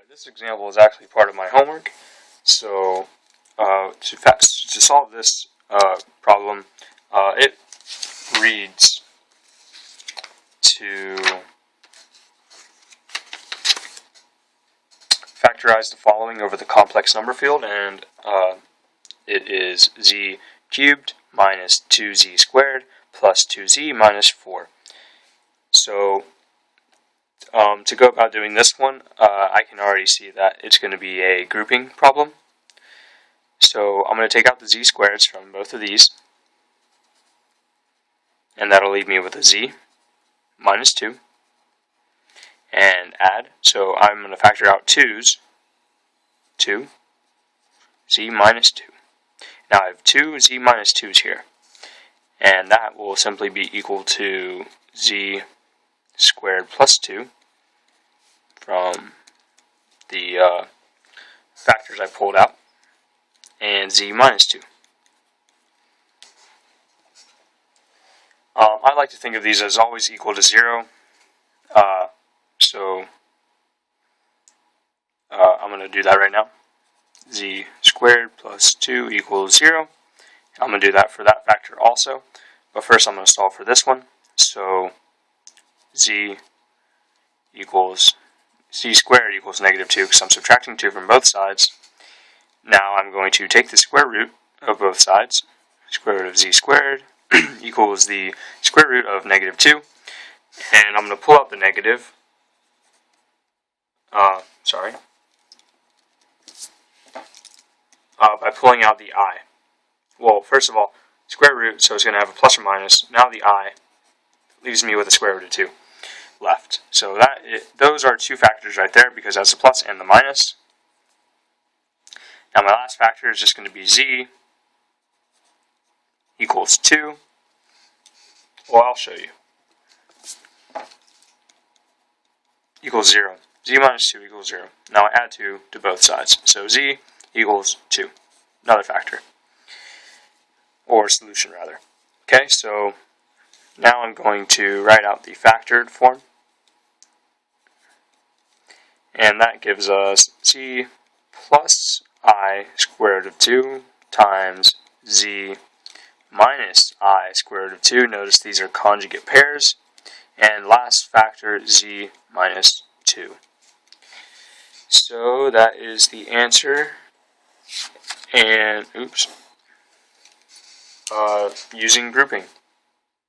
Alright, this example is actually part of my homework. So, to solve this problem, it reads to factorize the following over the complex number field, and it is z cubed minus 2z squared plus 2z minus 4. So, to go about doing this one, I can already see that it's going to be a grouping problem. So I'm going to take out the z squareds from both of these, and that'll leave me with a z minus 2, and add. So I'm going to factor out 2's, 2, z minus 2. Now I have 2 z minus 2's here, and that will simply be equal to z squared plus 2 from the factors I pulled out, and z minus 2. I like to think of these as always equal to 0, so I'm going to do that right now. Z squared plus 2 equals 0. I'm going to do that for that factor also, but first I'm going to solve for this one. So z squared equals negative 2 because I'm subtracting 2 from both sides. Now I'm going to take the square root of both sides. Square root of z squared equals the square root of negative 2. And I'm going to pull out the negative. By pulling out the I. Well, first of all, square root, so it's going to have a plus or minus. Now the I leaves me with a square root of 2 left. So those are two factors right there because that's the plus and the minus. Now my last factor is just going to be z equals 2. Well, I'll show you. Equals 0. Z minus 2 equals 0. Now I add 2 to both sides. So z equals 2. Another factor. Or solution, rather. Okay, so now I'm going to write out the factored form. And that gives us z plus I square root of 2 times z minus I square root of 2. Notice these are conjugate pairs. And last factor, z minus 2. So that is the answer. And, using grouping.